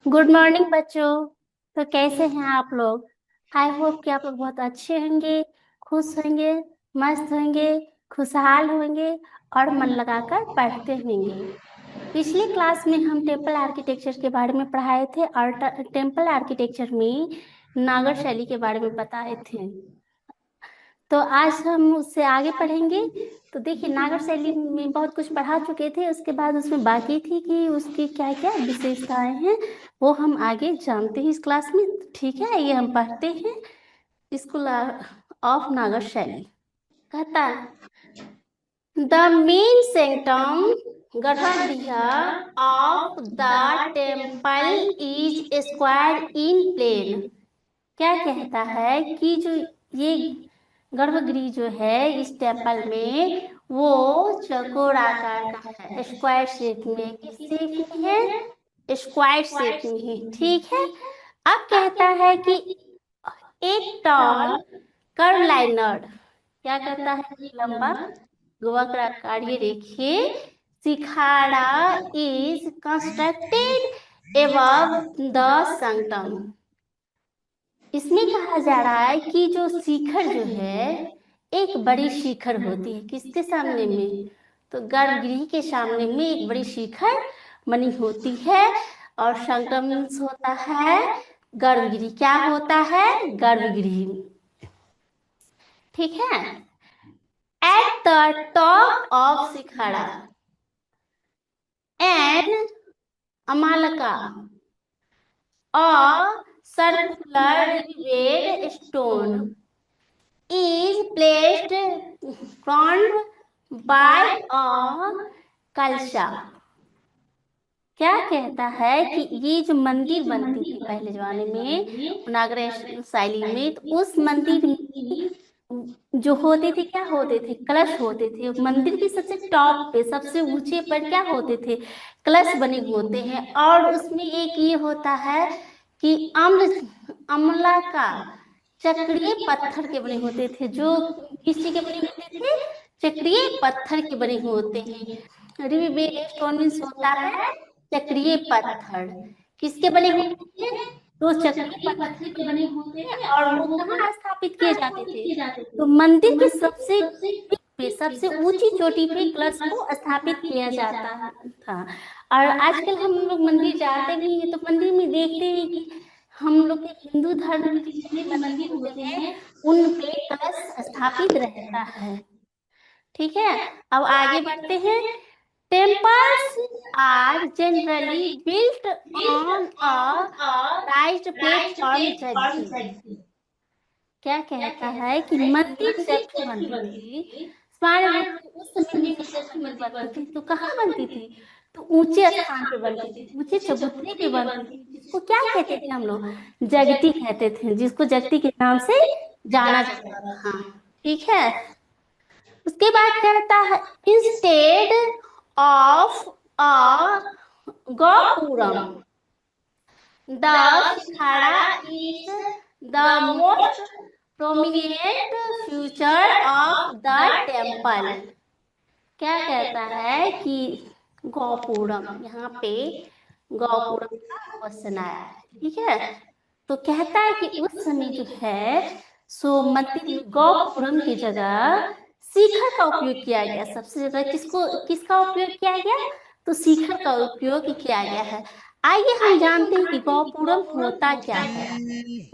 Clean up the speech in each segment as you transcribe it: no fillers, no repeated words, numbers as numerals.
Good morning बच्चों। तो कैसे हैं आप लोग? आई होप कि आप लोग बहुत अच्छे होंगे, खुश होंगे, मस्त होंगे, खुशहाल होंगे और मन लगाकर पढ़ते होंगे। पिछली क्लास में हम टेम्पल आर्किटेक्चर के बारे में पढ़ाए थे और टेम्पल आर्किटेक्चर में नागर शैली के बारे में बताए थे। तो आज हम उससे आगे पढ़ेंगे। तो देखिए, नागर शैली में बहुत कुछ पढ़ा चुके थे, उसके बाद उसमें बाकी थी कि उसकी क्या क्या विशेषताएं हैं, वो हम आगे जानते हैं इस क्लास में। ठीक है, ये हम पढ़ते हैं। स्कूल ऑफ नागर शैली कहता है, the main sanctum garbhagriha of the temple is square in plan. क्या कहता है कि जो ये गर्भगृह जो है इस टेम्पल में, वो चौकोर आकार का है, स्क्वायर शेप में। किस शेप में है? स्क्वायर शेप में है। ठीक है। अब कहता है कि एक टॉल कर्व लाइनर, क्या कहता है, लंबा वक्राकार ये रेखीय शिखाड़ा इज कंस्ट्रक्टेड एबव द संगम। इसमें कहा जा रहा है कि जो शिखर जो है, एक बड़ी शिखर होती है किसके सामने में? तो गर्भगृह के सामने में एक बड़ी शिखर बनी होती है और संगम होता है गर्भगृह। क्या होता है? गर्भगृह। ठीक है। At the top of shikhara an amalaka और circular ribbed stone is placed crowned by a कलशा। क्या कहता है कि ये जो मंदिर बनती थी पहले जमाने में नागर शैली में, तो उस मंदिर में जो होते थे, क्या होते थे? कलश होते थे। मंदिर के सबसे टॉप पे, सबसे ऊंचे पर क्या होते थे? कलश बने होते हैं। और उसमें एक ये होता है कि अम्ला का चक्रीय पत्थर के बने होते थे। जो किसी के बने होते थे? चक्रीय पत्थर के बने होते हैं। रिवेट स्टोन मीन्स होता है चक्रीय पत्थर। किसके बने होते थे? तो चक्रीय पत्थर के बने होते हैं। और वो कहाँ स्थापित किए जाते थे? तो मंदिर के सबसे पीक पे, सबसे ऊंची चोटी पे कलश को स्थापित किया जाता था। और आजकल हम लोग मंदिर जाते भी हैं तो मंदिर में देखते हैं कि हम लोग के हिंदू धर्म के जितने भी मंदिर होते हैं उन पे कलश स्थापित रहता है। ठीक है। अब आगे बढ़ते हैं। Temples are generally built on a raised platform जड्डी। क्या कहता है कि मंदिर जब भी बनती थी, सामान्य रूप से उस समय में जब मंदिर बनती थी तो कहाँ बनती थी? तो ऊंचे स्थान पे बनती थी, ऊंचे चबूतरे पे बनती थी, जिसको क्या कहते थे हम लोग? जगती कहते थे, जिसको जगती के नाम से जाना जाता था। ठीक है। उसके बाद कहता है, instead of a gopuram the shikhara is the most prominent future of the temple. क्या कहता है कि गौपुरम, यहाँ पे गौपुरम का क्वेश्चन आया है। ठीक है। तो कहता है कि उस समय जो है सो मंदिर में गौपुरम की जगह शिखर का उपयोग किया गया। सबसे ज्यादा किसका उपयोग किया गया? तो शिखर का उपयोग किया गया है। आइए हम जानते हैं कि गौपुरम होता क्या है।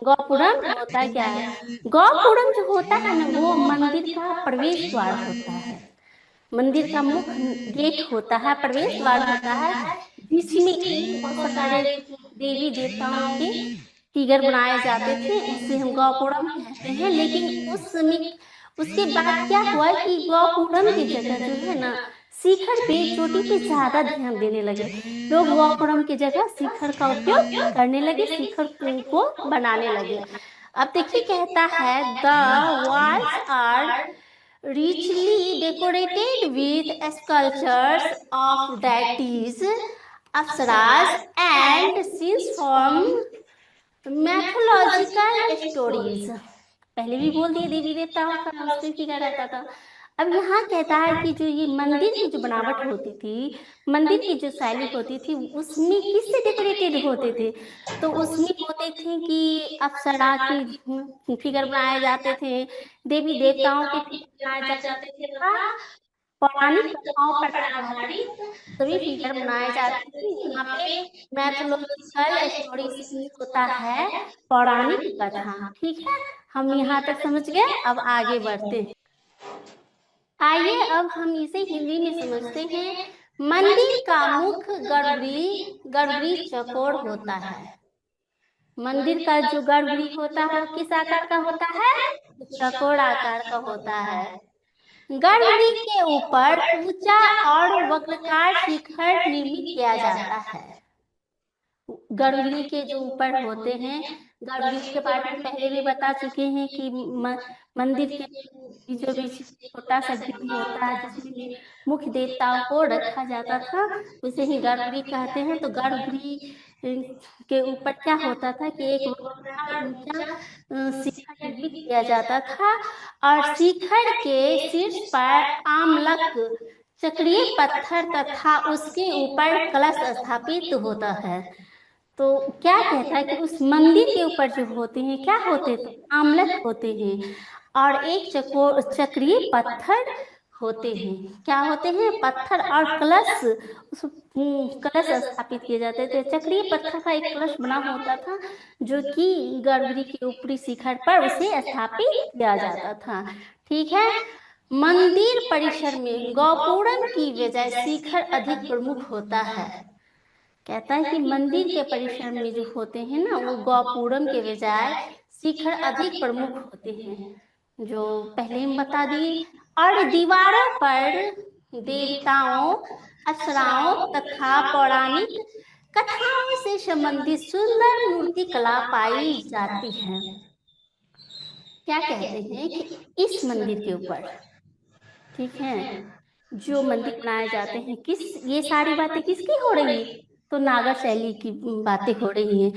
गौपुरम होता क्या है? गौपुरम जो होता है ना, वो मंदिर का प्रवेश द्वार होता है। मंदिर का मुख्य गेट होता है, प्रवेश द्वार होता है, जिसमें एक बहुत सारे देवी देवताओं के फिगर बनाए जाते थे। उसे हम गौपुरम कहते हैं। लेकिन उस समय, उसके बाद क्या हुआ कि गौपुरम की जगह जो है ना, शिखर पे, चोटी पे ज्यादा ध्यान देने लगे लोग। गौपुरम की जगह शिखर का उपयोग करने लगे, शिखर को बनाने लगे। अब देखिए, कहता है the walls are richly decorated with sculptures of deities, apsaras, and scenes from mythological stories। पहले भी बोल दिए, देवी देवताओं का उसमें फिगर रहता था। अब यहाँ कहता है कि जो ये मंदिर की जो बनावट होती थी, मंदिर की जो शैली होती थी, उसमें किससे डेकोरेटेड होते थे? तो उसमें होते थे कि अप्सरा की फिगर बनाए जाते थे, देवी देवताओं के फिगर बनाए जाते थे तथा पौराणिक कथाओं पर आधारित सभी फिगर बनाए जाते थे। यहाँ पे मैथोलॉजिकल स्टोरी से होता है पौराणिक कथा। ठीक है, हम यहाँ तक समझ गए। अब आगे बढ़ते हैं। आइए अब हम इसे हिंदी में समझते हैं। मंदिर का मुख्य गर्भगृह चौकोर होता है। मंदिर का जो गर्भगृह होता है वो किस आकार का होता है? चौकोर आकार का होता है। गर्भगृह के ऊपर ऊंचा और वक्राकार शिखर निर्मित किया जाता है। गर्भगृह के जो ऊपर होते हैं, गर्भगृह के बारे में पहले भी बता चुके हैं कि मंदिर के बीचों बीच छोटा सा गृह होता है जिसमें मुख्य देवताओं को रखा जाता था, उसे ही गर्भगृह कहते हैं। तो गर्भगृह के ऊपर क्या होता था कि एक वक्राकार ऊंचा शिखर निर्मित किया जाता था और शिखर के शीर्ष पर आमलक चक्रीय पत्थर तथा उसके ऊपर कलश स्थापित होता है। तो क्या कहता है कि उस मंदिर के ऊपर जो होते हैं क्या होते थे? आमलक होते हैं और एक चक्रीय पत्थर होते हैं। क्या होते हैं? पत्थर और कलश। उस कलश स्थापित किए जाते थे। चक्रीय पत्थर का एक कलश बना होता था जो कि गर्भगृह के ऊपरी शिखर पर उसे स्थापित किया जाता था। ठीक है। मंदिर परिसर में गौपुरम की बजाय शिखर अधिक प्रमुख होता है। कहता है कि मंदिर के परिसर में जो होते हैं ना, वो गौपुरम के बजाय शिखर अधिक प्रमुख होते हैं, जो पहले हम बता दिए। और दीवारों पर देवताओं, अप्सराओं तथा पौराणिक कथाओं से संबंधित सुंदर मूर्ति कला पाई जाती है। क्या कहते हैं कि इस मंदिर के ऊपर, ठीक है, जो मंदिर बनाए जाते हैं, ये सारी बातें किसकी हो रही है? तो नागर शैली की बातें हो रही हैं।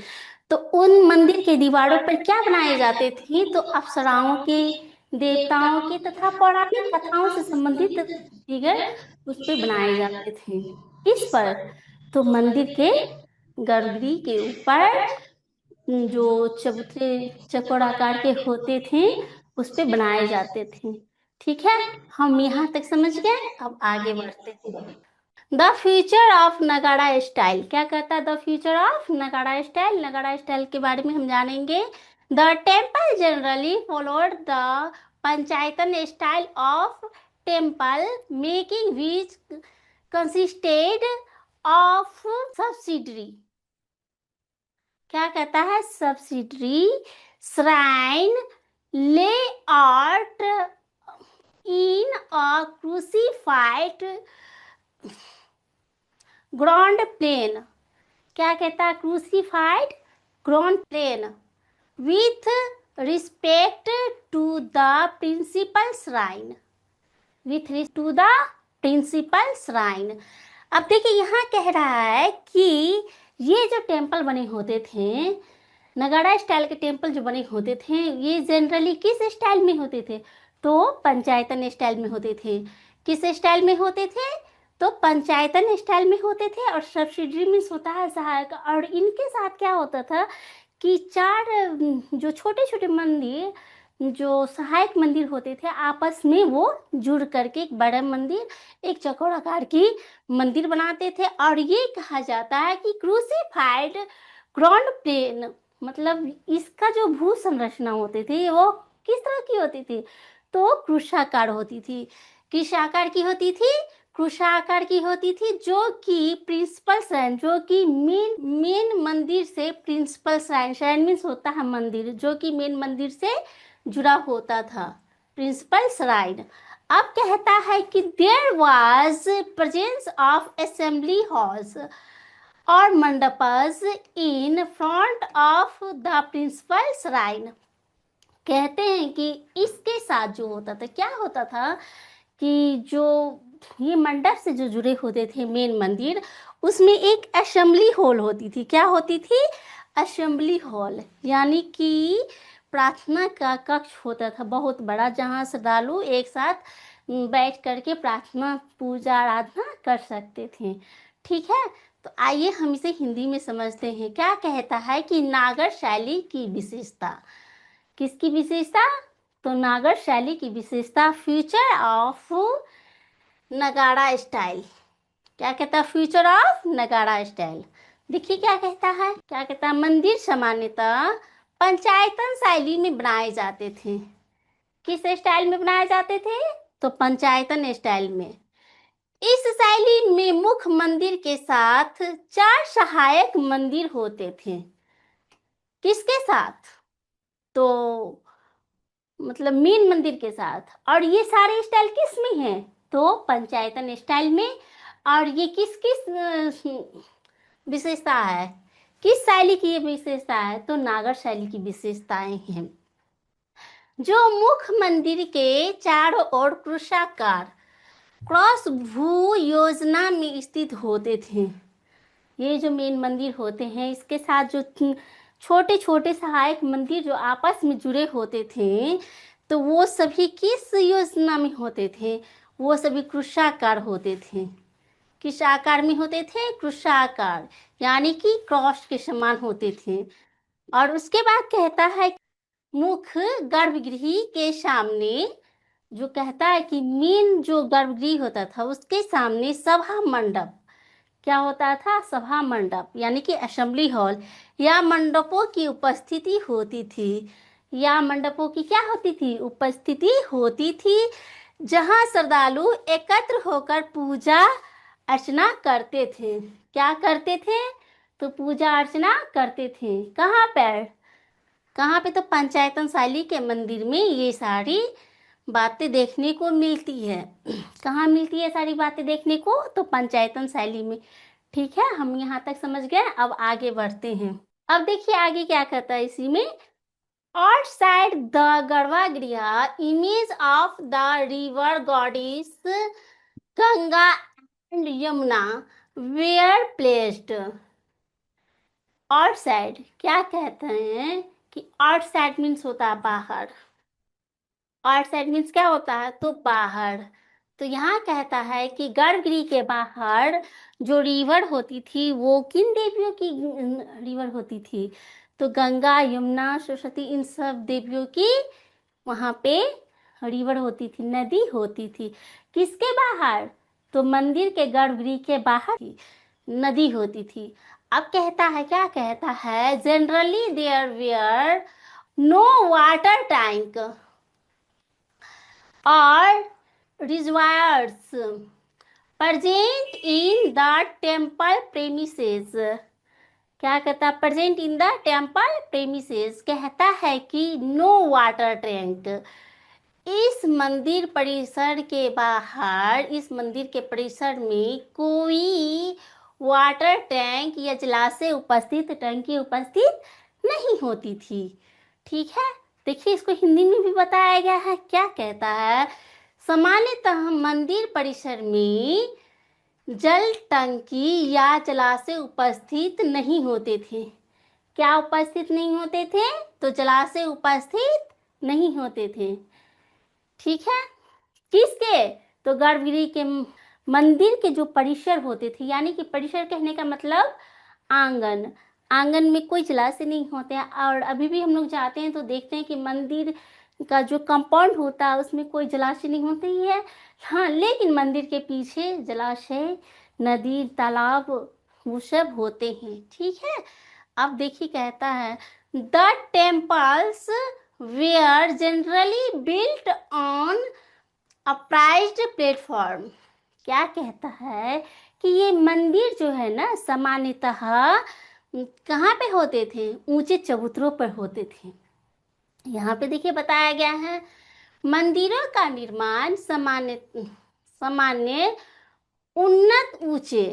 तो उन मंदिर के दीवारों पर क्या बनाए जाते थे? तो अप्सराओं के, देवताओं के तथा पौराणिक कथाओं से संबंधित फिगर उस पे बनाए जाते थे। इस पर तो मंदिर के गर्भगृह के ऊपर जो चबूतरे चौकोर आकार के होते थे उस पे बनाए जाते थे। ठीक है, हम यहाँ तक समझ गए। अब आगे बढ़ते हैं। The future of Nagara style क्या कहता है? The future of Nagara style, Nagara style के बारे में हम जानेंगे। The temple generally followed the panchayatana style of temple making which consisted of subsidiary. क्या कहता है? Subsidiary shrine lay art in a crucified ground plane. क्या कहता है? Crucified ground plane with respect to the principal shrine, with to the principal shrine. अब देखिए यहाँ कह रहा है कि ये जो टेम्पल बने होते थे, नगाड़ा स्टाइल के टेम्पल जो बने होते थे, ये जनरली किस स्टाइल में होते थे? तो पंचायतन स्टाइल में होते थे। किस स्टाइल में होते थे? तो पंचायतन स्टाइल में होते थे। और सब्सिडरी मीन्स होता है सहायक। और इनके साथ क्या होता था कि चार जो छोटे छोटे मंदिर, जो सहायक मंदिर होते थे, आपस में वो जुड़ करके एक बड़ा मंदिर, एक चौकोर आकार की मंदिर बनाते थे। और ये कहा जाता है कि क्रूसिफाइड ग्राउंड प्लेन, मतलब इसका जो भू संरचना होती थी वो किस तरह की होती थी? तो क्रूशाकार होती थी। किस आकार की होती थी? क्रूशाकार की होती थी, जो कि प्रिंसिपल श्राइन, जो कि मेन मंदिर से, प्रिंसिपल श्राइन, श्राइन मीन्स होता है मंदिर, जो कि मेन मंदिर से जुड़ा होता था, प्रिंसिपल श्राइन। अब कहता है कि there was presence of assembly halls और mandapas in front of the principal shrine. कहते हैं कि इसके साथ जो होता था, क्या होता था कि जो ये मंडप से जो जुड़े होते थे मेन मंदिर, उसमें एक असेंबली हॉल होती थी। क्या होती थी? असेंबली हॉल, यानी कि प्रार्थना का कक्ष होता था बहुत बड़ा, जहाँ श्रद्धालु एक साथ बैठ करके प्रार्थना पूजा आराधना कर सकते थे। ठीक है, तो आइए हम इसे हिंदी में समझते हैं। क्या कहता है कि नागर शैली की विशेषता, किसकी विशेषता? तो नागर शैली की विशेषता, फ्यूचर ऑफ नगाड़ा स्टाइल। क्या कहता है? Future of Nagara style. देखिए क्या कहता है, क्या कहता है? मंदिर सामान्यतः पंचायतन शैली में बनाए जाते थे। किस स्टाइल में बनाए जाते थे? तो पंचायतन स्टाइल में। इस शैली में मुख्य मंदिर के साथ 4 सहायक मंदिर होते थे। किसके साथ? तो मतलब मेन मंदिर के साथ। और ये सारे स्टाइल किस में है? तो पंचायतन स्टाइल में। और ये किस किस विशेषता है? किस शैली की ये विशेषता है? तो नागर शैली की विशेषताएं हैं। जो मुख्य मंदिर के चारों ओर क्रुशाकार क्रॉस भू योजना में स्थित होते थे। ये जो मेन मंदिर होते हैं, इसके साथ जो छोटे छोटे सहायक मंदिर जो आपस में जुड़े होते थे, तो वो सभी किस योजना में होते थे? वो सभी क्रुशाकार होते थे। किस आकार में होते थे? क्रुशाकार, यानी कि क्रॉस के समान होते थे। और उसके बाद कहता है मुख्य गर्भगृह के सामने, जो कहता है कि मेन जो गर्भगृह होता था उसके सामने सभा मंडप, क्या होता था? सभा मंडप, यानी कि असेंबली हॉल या मंडपों की उपस्थिति होती थी। या मंडपों की क्या होती थी? उपस्थिति होती थी, जहां श्रद्धालु एकत्र होकर पूजा अर्चना करते थे। क्या करते थे? तो पूजा अर्चना करते थे। कहाँ पर? कहाँ पे? तो पंचायतन शैली के मंदिर में ये सारी बातें देखने को मिलती है। कहाँ मिलती है सारी बातें देखने को? तो पंचायतन शैली में। ठीक है, हम यहाँ तक समझ गए। अब आगे बढ़ते हैं। अब देखिए आगे क्या कहता है इसी में। Outside the garbhagriha image of the river goddess Ganga and Yamuna were placed. Outside क्या कहते हैं कि आउटसाइड मीन्स होता है बाहर। आउटसाइड मीन्स क्या होता है? तो बाहर। तो यहाँ कहता है कि गर्भगृह के बाहर जो रिवर होती थी वो किन देवियों की रिवर होती थी? तो गंगा, यमुना, सरस्वती, इन सब देवियों की वहाँ पे रिवर होती थी, नदी होती थी। किसके बाहर? तो मंदिर के गर्भगृह के बाहर थी, नदी होती थी। अब कहता है, क्या कहता है? Generally there were no water tank और reservoirs present in the temple premises। क्या कहता है? Present in the temple premises. कहता है कि नो वाटर टैंक, इस मंदिर परिसर के बाहर, इस मंदिर के परिसर में कोई वाटर टैंक या जलाशय उपस्थित, टंकी उपस्थित नहीं होती थी। ठीक है, देखिए इसको हिंदी में भी बताया गया है। क्या कहता है? सामान्यतः मंदिर परिसर में जल टंकी या जलाशय उपस्थित नहीं होते थे। क्या उपस्थित नहीं होते थे? तो जलाशय उपस्थित नहीं होते थे। ठीक है, किसके? तो गर्भगृह के मंदिर के जो परिसर होते थे, यानी कि परिसर कहने का मतलब आंगन। आंगन में कोई जलाशय नहीं होते हैं। और अभी भी हम लोग जाते हैं तो देखते हैं कि मंदिर का जो कंपाउंड होता है उसमें कोई जलाशय नहीं होती है। हाँ, लेकिन मंदिर के पीछे जलाशय, नदी, तालाब वो सब होते हैं। ठीक है, अब देखिए कहता है the temples were generally built on upraised platform. क्या कहता है कि ये मंदिर जो है ना, सामान्यतः कहाँ पे होते थे? ऊंचे चबूतरों पर होते थे। यहाँ पे देखिए बताया गया है मंदिरों का निर्माण सामान्य सामान्य उन्नत ऊंचे,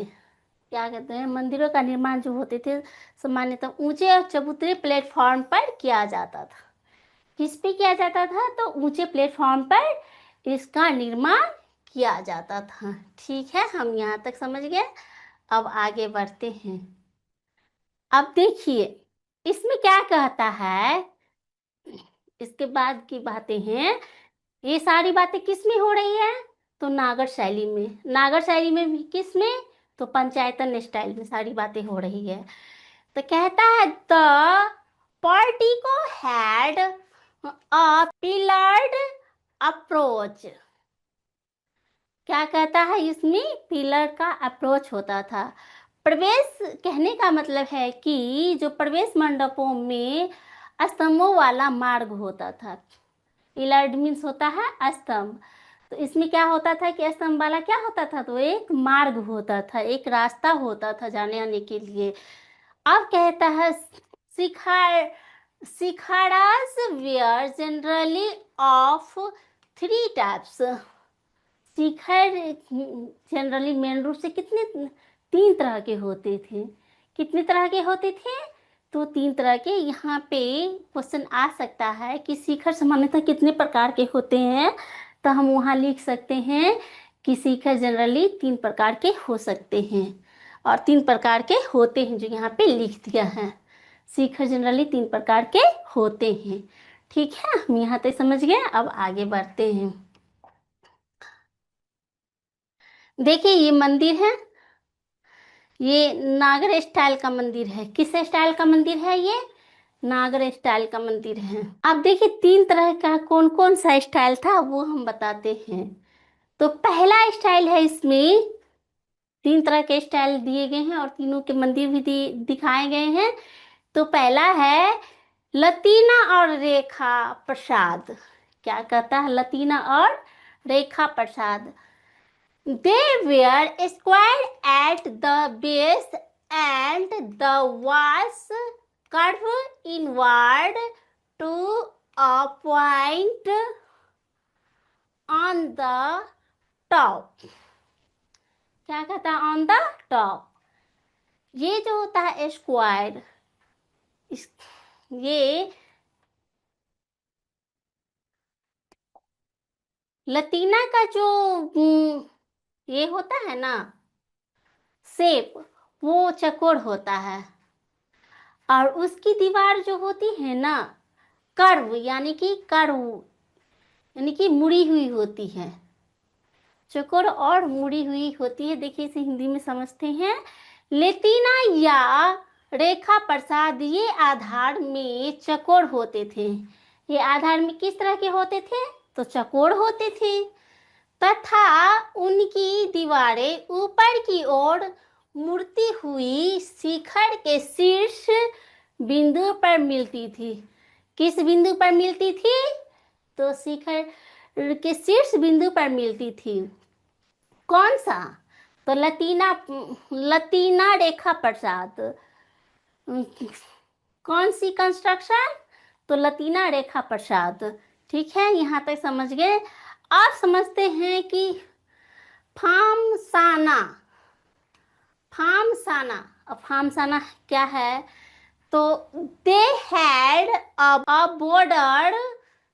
क्या कहते हैं, मंदिरों का निर्माण जो होते थे सामान्यतः ऊंचे और चबूतरे प्लेटफॉर्म पर किया जाता था। किस पे किया जाता था? तो ऊंचे प्लेटफॉर्म पर इसका निर्माण किया जाता था। ठीक है, हम यहाँ तक समझ गए। अब आगे बढ़ते हैं। अब देखिए इसमें क्या कहता है, इसके बाद की बातें हैं ये सारी बातें किस में हो रही है? तो नागर शैली में। नागर शैली में भी किस में? तो पंचायतन स्टाइल में सारी बातें हो रही है। तो कहता है the Portico had a pillared approach। क्या कहता है इसमें? पिलर का अप्रोच होता था। प्रवेश कहने का मतलब है कि जो प्रवेश मंडपों में स्तंभों वाला मार्ग होता था। पिलर्ड मीन्स होता है स्तंभ। तो इसमें क्या होता था कि स्तंभ वाला क्या होता था? तो एक मार्ग होता था, एक रास्ता होता था जाने आने के लिए। अब कहता है shikhar shikharas were generally of three types. Shikhar generally main रूप से कितने? 3 तरह के होते थे। कितने तरह के होते थे? तो 3 तरह के। यहाँ पे क्वेश्चन आ सकता है कि शिखर सामान्यतः कितने प्रकार के होते हैं, तो हम वहाँ लिख सकते हैं कि शिखर जनरली 3 प्रकार के हो सकते हैं, और 3 प्रकार के होते हैं जो यहाँ पे लिख दिया है। शिखर जनरली 3 प्रकार के होते हैं। ठीक है, हम यहाँ तक समझ गए। अब आगे बढ़ते हैं। देखिए ये मंदिर है, ये नागर स्टाइल का मंदिर है। किस स्टाइल का मंदिर है? ये नागर स्टाइल का मंदिर है। अब देखिए 3 तरह का कौन कौन सा स्टाइल था वो हम बताते हैं। तो पहला स्टाइल है, इसमें 3 तरह के स्टाइल दिए गए हैं और तीनों के मंदिर भी दिखाए गए हैं। तो पहला है लतीना और रेखा प्रसाद। क्या कहता है? लतीना और रेखा प्रसाद। They were square at the base and the walls curved inward to a point on the top। क्या कहता है? On the top. ये जो होता है स्क्वायर, ये लतीना का जो ये होता है ना शेप, वो चौकोर होता है। और उसकी दीवार जो होती है ना कर्व, यानी कि मुड़ी हुई होती है। चौकोर और मुड़ी हुई होती है। देखिए इसे हिंदी में समझते हैं। लेतिना या रेखा प्रसाद ये आधार में चौकोर होते थे। ये आधार में किस तरह के होते थे? तो चौकोर होते थे, तथा उनकी दीवारें ऊपर की ओर मुड़ती हुई शिखर के शीर्ष बिंदु पर मिलती थी। किस बिंदु पर मिलती थी? तो शिखर के शीर्ष बिंदु पर मिलती थी। कौन सा? तो लतीना रेखा प्रसाद। कौन सी कंस्ट्रक्शन? तो लतीना रेखा प्रसाद। ठीक है, यहाँ तक समझ गए। आप समझते हैं कि फामसाना। फामसाना, अब फामसाना क्या है? तो they had a border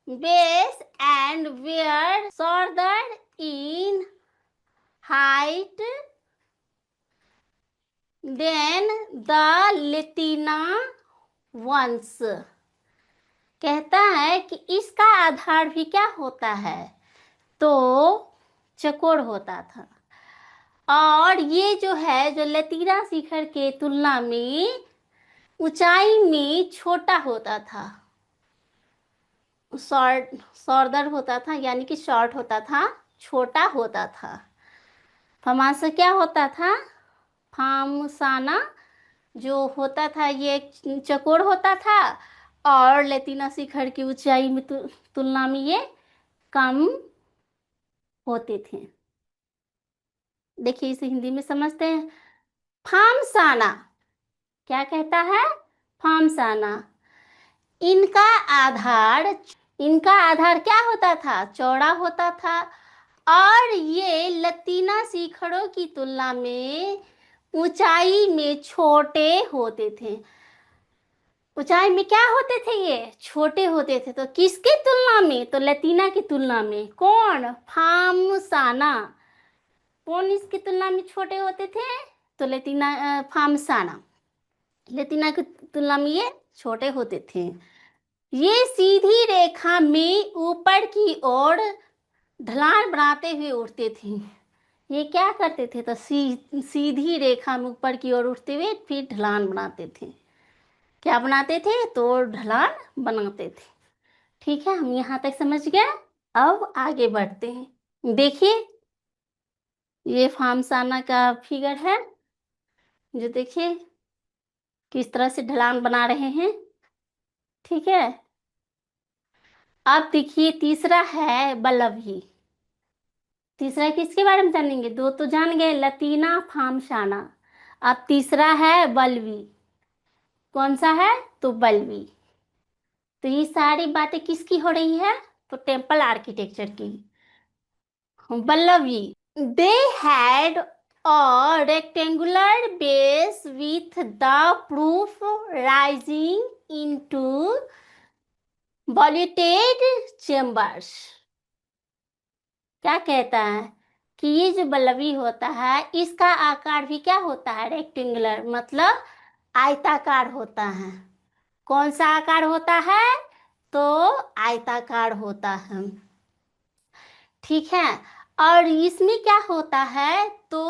base and were shorter in height than the latina ones. कहता है कि इसका आधार भी क्या होता है? तो चकोर होता था। और ये जो है, जो लतीना शिखर के तुलना में ऊंचाई में छोटा होता था। शॉर्टर होता था, यानी कि शॉर्ट होता था, छोटा होता था। फमासा क्या होता था? फामसाना जो होता था ये चकोर होता था, और लेतिना शिखर की ऊंचाई में तुलना में ये कम होते थे। देखिए इसे हिंदी में समझते हैं। फामसाना क्या कहता है? फामसाना इनका आधार इनका आधार क्या होता था? चौड़ा होता था। और ये लतीना शिखरों की तुलना में ऊंचाई में छोटे होते थे। ऊंचाई में क्या होते थे? ये छोटे होते थे। तो किसकी तुलना में? तो लतीना की तुलना में। कौन? फामसाना। कौन इसकी तुलना में छोटे होते थे? तो फामसाना। लतीना की तुलना में ये छोटे होते थे। ये सीधी रेखा में ऊपर की ओर ढलान बनाते हुए उड़ते थे। ये क्या करते थे? तो सीधी रेखा में ऊपर की ओर उठते हुए फिर ढलान बनाते थे। क्या बनाते थे? तो ढलान बनाते थे। ठीक है, हम यहाँ तक समझ गए। अब आगे बढ़ते हैं। देखिए, ये फार्मसाना का फिगर है, जो देखिए किस तरह से ढलान बना रहे हैं। ठीक है, अब देखिए तीसरा है बल्लभी। तीसरा किसके बारे में जानेंगे? दो तो जान गए, लतीना फार्मसाना। अब तीसरा है बल्लवी। कौन सा है? तो बल्लवी। तो ये सारी बातें किसकी हो रही है? तो टेम्पल आर्किटेक्चर की। Valabhi. They had a rectangular base with the roof rising into vaulted chambers। क्या कहता है कि ये जो बल्लवी होता है इसका आकार भी क्या होता है? रेक्टेंगुलर, मतलब आयताकार होता है। कौन सा आकार होता है? तो आयताकार होता है। ठीक है, और इसमें क्या होता है? तो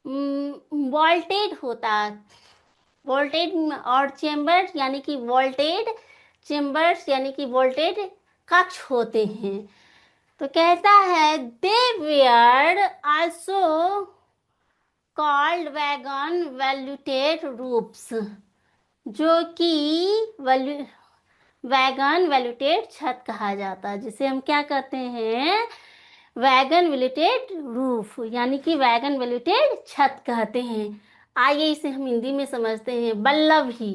वोल्टेड होता है। वोल्टेड और चेम्बर यानी कि वोल्टेड चेम्बर्स यानी कि वोल्टेड कक्ष होते हैं। तो कहता है दे वेयर आल्सो कॉल्ड वैगन वैल्यूटेड रूप्स, जो कि वैगन वैल्यूटेड छत कहा जाता है, जिसे हम क्या कहते हैं? वैगन वैल्यूटेड रूफ यानी कि वैगन वैल्यूटेड छत कहते हैं। आइए इसे हम हिंदी में समझते हैं। बल्लभी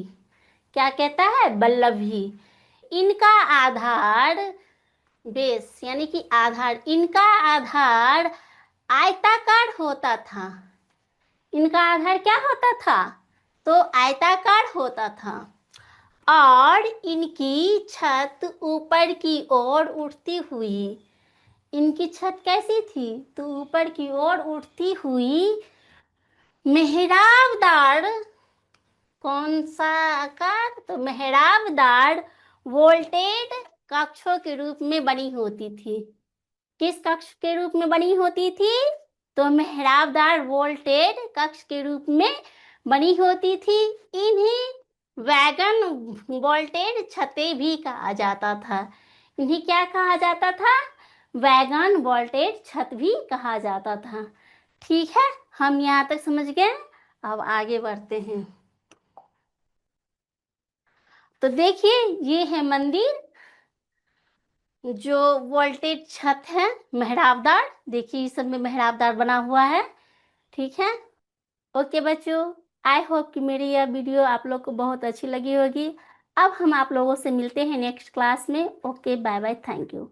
क्या कहता है? बल्लभी। इनका आधार, बेस यानी कि आधार, इनका आधार आयताकार होता था। इनका आधार क्या होता था? तो आयताकार होता था। और इनकी छत ऊपर की ओर उठती हुई, इनकी छत कैसी थी? तो ऊपर की ओर उठती हुई मेहराबदार। कौन सा आकार? तो मेहराबदार वोल्टेड कक्षों के रूप में बनी होती थी। किस कक्ष के रूप में बनी होती थी? तो मेहराबदार वोल्टेड कक्ष के रूप में बनी होती थी। इन्हें वैगन वोल्टेड छतें भी कहा जाता था। इन्हें क्या कहा जाता था? वैगन वोल्टेज छत भी कहा जाता था। ठीक है, हम यहाँ तक समझ गए। अब आगे बढ़ते हैं। तो देखिए, ये है मंदिर, जो वोल्टेज छत है, मेहराबदार। देखिए इस सब में मेहराबदार बना हुआ है। ठीक है, ओके बच्चों, आई होप कि मेरी यह वीडियो आप लोग को बहुत अच्छी लगी होगी। अब हम आप लोगों से मिलते हैं नेक्स्ट क्लास में। Okay, bye bye, thank you.